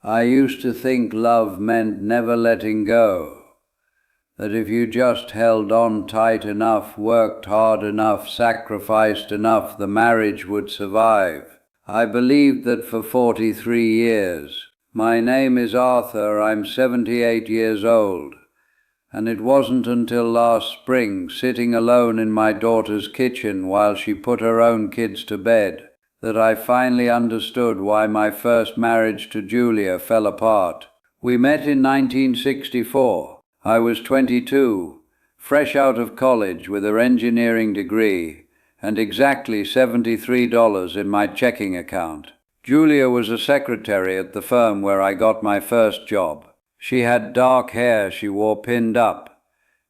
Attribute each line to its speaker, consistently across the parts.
Speaker 1: I used to think love meant never letting go, that if you just held on tight enough, worked hard enough, sacrificed enough, the marriage would survive. I believed that for 43 years. My name is Arthur, I'm 78 years old, and it wasn't until last spring, sitting alone in my daughter's kitchen while she put her own kids to bed, that I finally understood why my first marriage to Julia fell apart. We met in 1964. I was 22, fresh out of college with her engineering degree, and exactly $73 in my checking account. Julia was a secretary at the firm where I got my first job. She had dark hair she wore pinned up,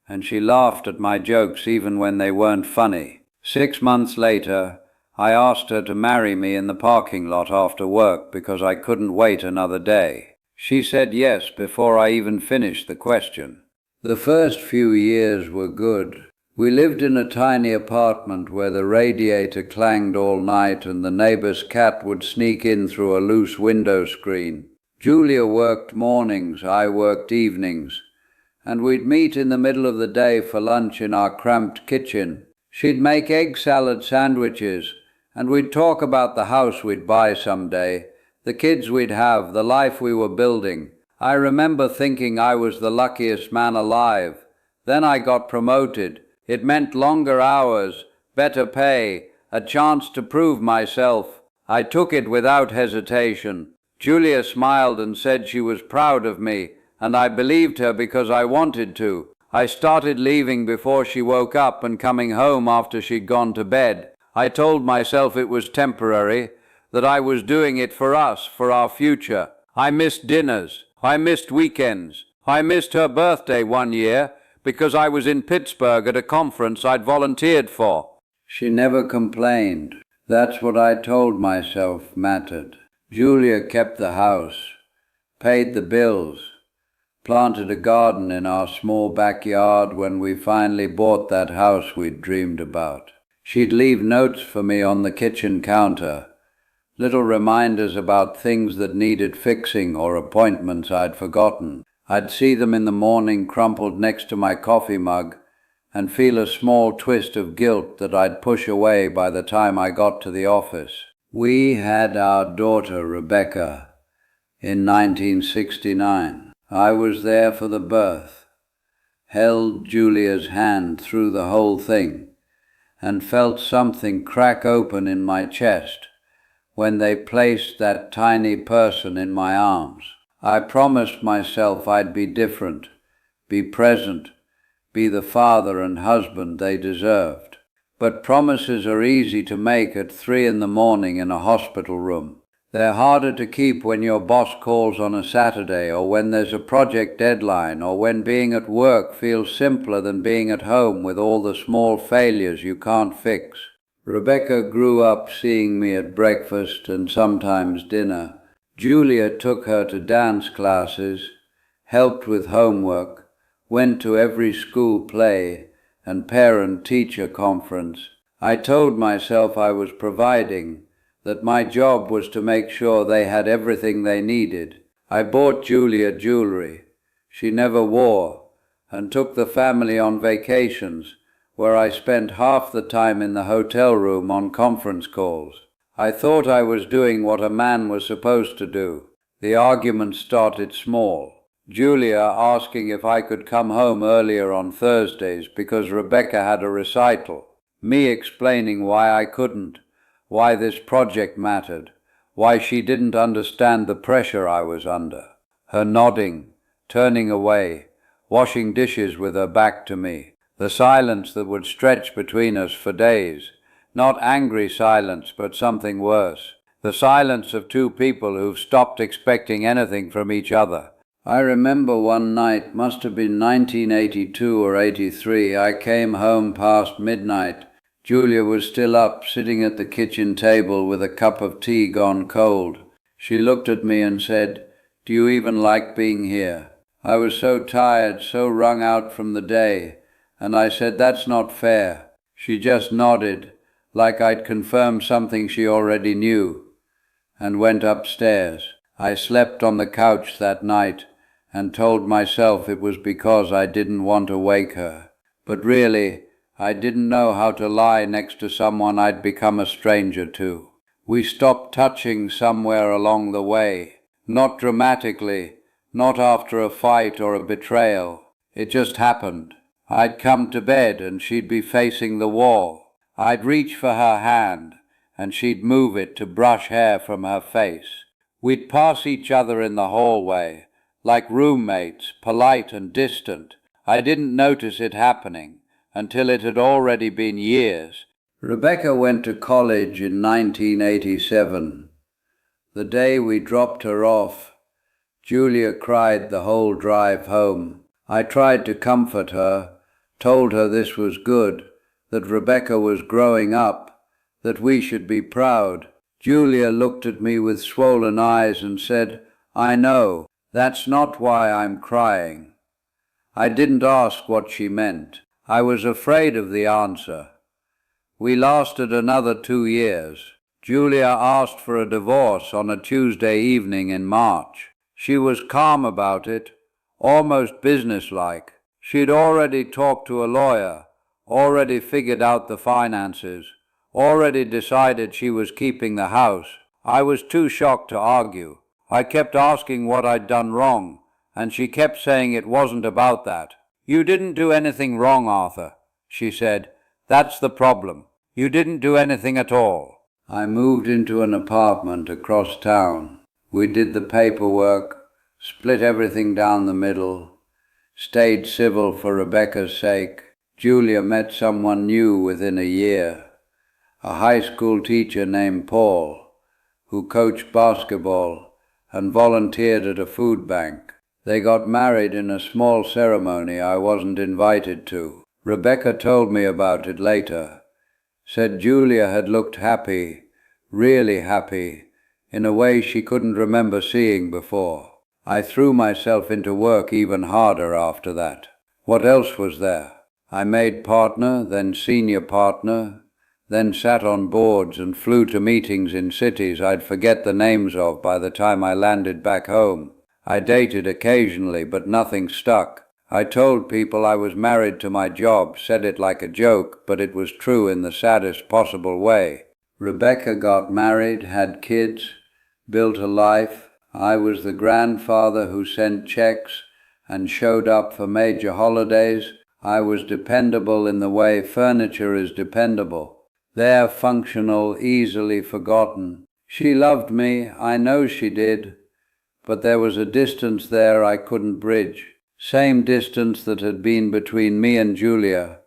Speaker 1: and she laughed at my jokes even when they weren't funny. 6 months later, I asked her to marry me in the parking lot after work because I couldn't wait another day. She said yes before I even finished the question. The first few years were good. We lived in a tiny apartment where the radiator clanged all night and the neighbor's cat would sneak in through a loose window screen. Julia worked mornings, I worked evenings, and we'd meet in the middle of the day for lunch in our cramped kitchen. She'd make egg salad sandwiches, and we'd talk about the house we'd buy someday, the kids we'd have, the life we were building. I remember thinking I was the luckiest man alive. Then I got promoted. It meant longer hours, better pay, a chance to prove myself. I took it without hesitation. Julia smiled and said she was proud of me, and I believed her because I wanted to. I started leaving before she woke up and coming home after she'd gone to bed. I told myself it was temporary, that I was doing it for us, for our future. I missed dinners. I missed weekends. I missed her birthday one year because I was in Pittsburgh at a conference I'd volunteered for. She never complained. That's what I told myself mattered. Julia kept the house, paid the bills, planted a garden in our small backyard when we finally bought that house we'd dreamed about. She'd leave notes for me on the kitchen counter, little reminders about things that needed fixing or appointments I'd forgotten. I'd see them in the morning crumpled next to my coffee mug and feel a small twist of guilt that I'd push away by the time I got to the office. We had our daughter, Rebecca, in 1969. I was there for the birth, held Julia's hand through the whole thing, and felt something crack open in my chest when they placed that tiny person in my arms. I promised myself I'd be different, be present, be the father and husband they deserved. But promises are easy to make at 3 in the morning in a hospital room. They're harder to keep when your boss calls on a Saturday, or when there's a project deadline, or when being at work feels simpler than being at home with all the small failures you can't fix. Rebecca grew up seeing me at breakfast and sometimes dinner. Julia took her to dance classes, helped with homework, went to every school play and parent-teacher conference. I told myself I was providing, that my job was to make sure they had everything they needed. I bought Julia jewelry she never wore and took the family on vacations, where I spent half the time in the hotel room on conference calls. I thought I was doing what a man was supposed to do. The argument started small. Julia asking if I could come home earlier on Thursdays because Rebecca had a recital. Me explaining why I couldn't, why this project mattered, why she didn't understand the pressure I was under. Her nodding, turning away, washing dishes with her back to me. The silence that would stretch between us for days. Not angry silence, but something worse. The silence of two people who've stopped expecting anything from each other. I remember one night, must have been 1982 or 83, I came home past midnight. Julia was still up, sitting at the kitchen table with a cup of tea gone cold. She looked at me and said, "Do you even like being here?" I was so tired, so wrung out from the day, and I said, "That's not fair." She just nodded, like I'd confirmed something she already knew, and went upstairs. I slept on the couch that night and told myself it was because I didn't want to wake her. But really, I didn't know how to lie next to someone I'd become a stranger to. We stopped touching somewhere along the way. Not dramatically, not after a fight or a betrayal. It just happened. I'd come to bed and she'd be facing the wall. I'd reach for her hand and she'd move it to brush hair from her face. We'd pass each other in the hallway, like roommates, polite and distant. I didn't notice it happening until it had already been years. Rebecca went to college in 1987. The day we dropped her off, Julia cried the whole drive home. I tried to comfort her, told her this was good, that Rebecca was growing up, that we should be proud. Julia looked at me with swollen eyes and said, "I know, that's not why I'm crying." I didn't ask what she meant. I was afraid of the answer. We lasted another 2 years. Julia asked for a divorce on a Tuesday evening in March. She was calm about it, almost businesslike. She'd already talked to a lawyer, already figured out the finances, already decided she was keeping the house. I was too shocked to argue. I kept asking what I'd done wrong, and she kept saying it wasn't about that. "You didn't do anything wrong, Arthur," she said. "That's the problem. You didn't do anything at all." I moved into an apartment across town. We did the paperwork, split everything down the middle, stayed civil for Rebecca's sake. Julia met someone new within a year, a high school teacher named Paul, who coached basketball and volunteered at a food bank. They got married in a small ceremony I wasn't invited to. Rebecca told me about it later, said Julia had looked happy, really happy, in a way she couldn't remember seeing before. I threw myself into work even harder after that. What else was there? I made partner, then senior partner, then sat on boards and flew to meetings in cities I'd forget the names of by the time I landed back home. I dated occasionally, but nothing stuck. I told people I was married to my job, said it like a joke, but it was true in the saddest possible way. Rebecca got married, had kids, built a life. I was the grandfather who sent checks and showed up for major holidays. I was dependable in the way furniture is dependable. There, functional, easily forgotten. She loved me, I know she did, but there was a distance there I couldn't bridge. Same distance that had been between me and Julia.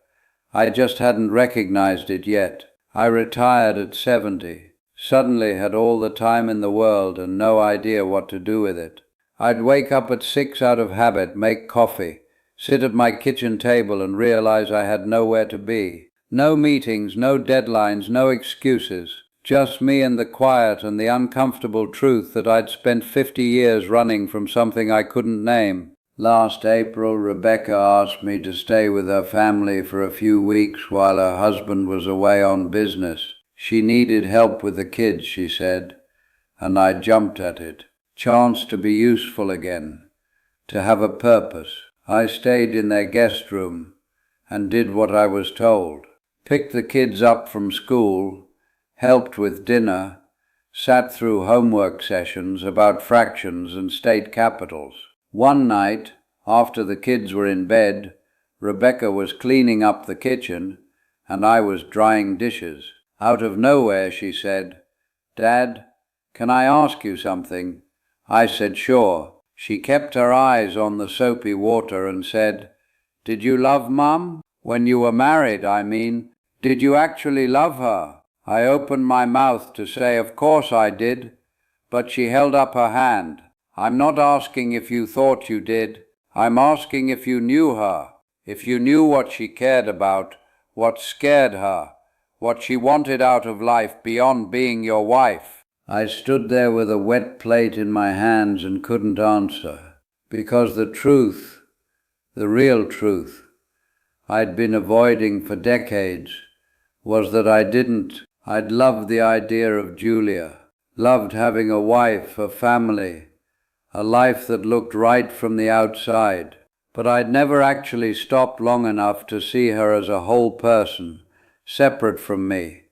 Speaker 1: I just hadn't recognized it yet. I retired at 70. Suddenly had all the time in the world and no idea what to do with it. I'd wake up at 6 out of habit, make coffee, sit at my kitchen table and realize I had nowhere to be. No meetings, no deadlines, no excuses. Just me and the quiet and the uncomfortable truth that I'd spent 50 years running from something I couldn't name. Last April, Rebecca asked me to stay with her family for a few weeks while her husband was away on business. She needed help with the kids, she said, and I jumped at it. Chance to be useful again, to have a purpose. I stayed in their guest room and did what I was told. Picked the kids up from school, helped with dinner, sat through homework sessions about fractions and state capitals. One night, after the kids were in bed, Rebecca was cleaning up the kitchen and I was drying dishes. Out of nowhere she said, "Dad, can I ask you something?" I said, "Sure." She kept her eyes on the soapy water and said, "Did you love Mum? When you were married, I mean. Did you actually love her?" I opened my mouth to say of course I did, but she held up her hand. "I'm not asking if you thought you did. I'm asking if you knew her, if you knew what she cared about, what scared her, what she wanted out of life beyond being your wife." I stood there with a wet plate in my hands and couldn't answer, because the truth, the real truth, I'd been avoiding for decades, was that I didn't. I'd loved the idea of Julia, loved having a wife, a family, a life that looked right from the outside. But I'd never actually stopped long enough to see her as a whole person, separate from me,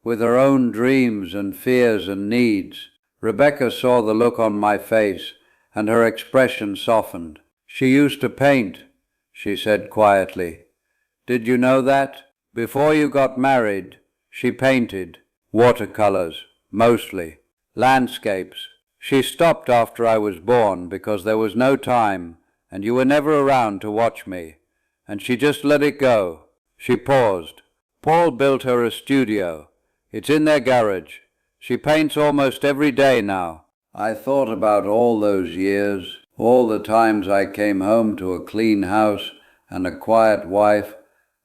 Speaker 1: with her own dreams and fears and needs. Rebecca saw the look on my face, and her expression softened. "She used to paint," she said quietly. "Did you know that? Before you got married, she painted. Watercolors, mostly. Landscapes. She stopped after I was born because there was no time, and you were never around to watch me, and she just let it go." She paused. "Paul built her a studio. It's in their garage. She paints almost every day now." I thought about all those years, all the times I came home to a clean house and a quiet wife,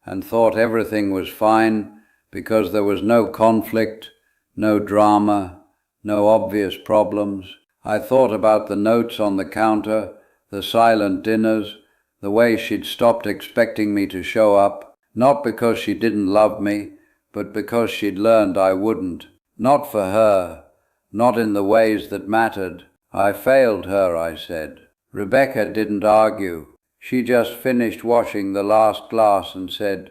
Speaker 1: and thought everything was fine because there was no conflict, no drama, no obvious problems. I thought about the notes on the counter, the silent dinners, the way she'd stopped expecting me to show up, not because she didn't love me, but because she'd learned I wouldn't. Not for her, not in the ways that mattered. "I failed her," I said. Rebecca didn't argue. She just finished washing the last glass and said,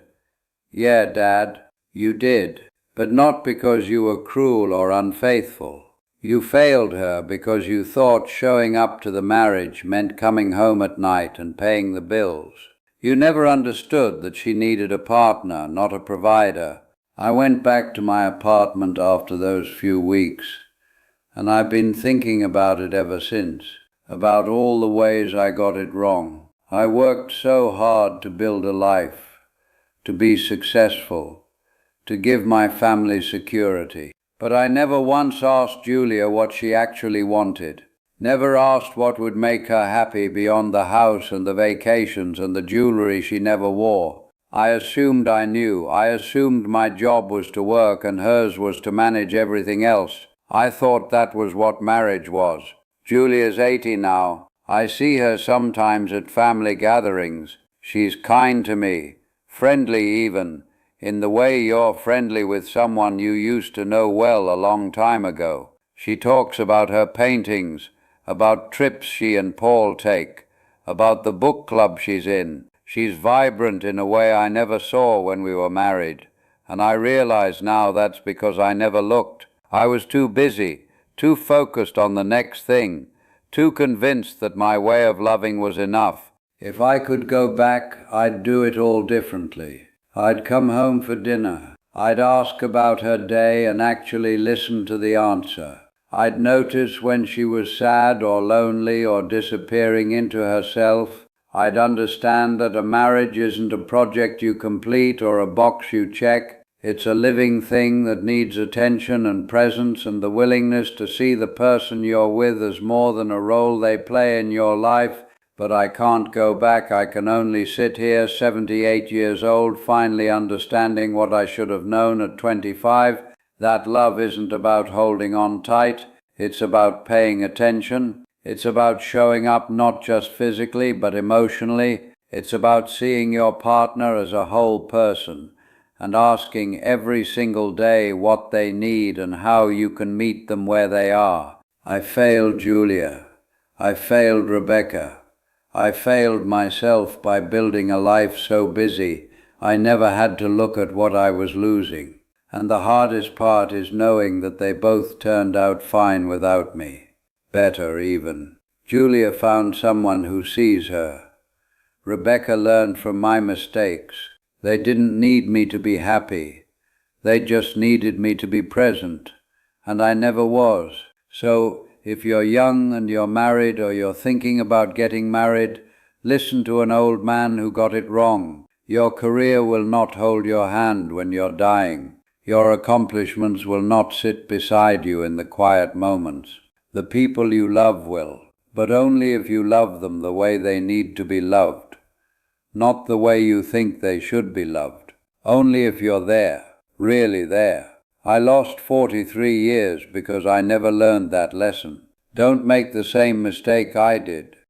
Speaker 1: "Yeah, Dad, you did. But not because you were cruel or unfaithful. You failed her because you thought showing up to the marriage meant coming home at night and paying the bills. You never understood that she needed a partner, not a provider." I went back to my apartment after those few weeks, and I've been thinking about it ever since, about all the ways I got it wrong. I worked so hard to build a life, to be successful, to give my family security. But I never once asked Julia what she actually wanted. Never asked what would make her happy beyond the house and the vacations and the jewelry she never wore. I assumed I knew. I assumed my job was to work and hers was to manage everything else. I thought that was what marriage was. Julia's 80 now. I see her sometimes at family gatherings. She's kind to me, friendly even, in the way you're friendly with someone you used to know well a long time ago. She talks about her paintings, about trips she and Paul take, about the book club she's in. She's vibrant in a way I never saw when we were married, and I realize now that's because I never looked. I was too busy, too focused on the next thing, too convinced that my way of loving was enough. If I could go back, I'd do it all differently. I'd come home for dinner. I'd ask about her day and actually listen to the answer. I'd notice when she was sad or lonely or disappearing into herself. I'd understand that a marriage isn't a project you complete or a box you check. It's a living thing that needs attention and presence and the willingness to see the person you're with as more than a role they play in your life. But I can't go back. I can only sit here, 78 years old, finally understanding what I should have known at 25. That love isn't about holding on tight. It's about paying attention. It's about showing up not just physically but emotionally. It's about seeing your partner as a whole person and asking every single day what they need and how you can meet them where they are. I failed Julia. I failed Rebecca. I failed myself by building a life so busy I never had to look at what I was losing. And the hardest part is knowing that they both turned out fine without me. Better even. Julia found someone who sees her. Rebecca learned from my mistakes. They didn't need me to be happy. They just needed me to be present. And I never was. So, if you're young and you're married or you're thinking about getting married, listen to an old man who got it wrong. Your career will not hold your hand when you're dying. Your accomplishments will not sit beside you in the quiet moments. The people you love will, but only if you love them the way they need to be loved, not the way you think they should be loved. Only if you're there, really there. I lost 43 years because I never learned that lesson. Don't make the same mistake I did.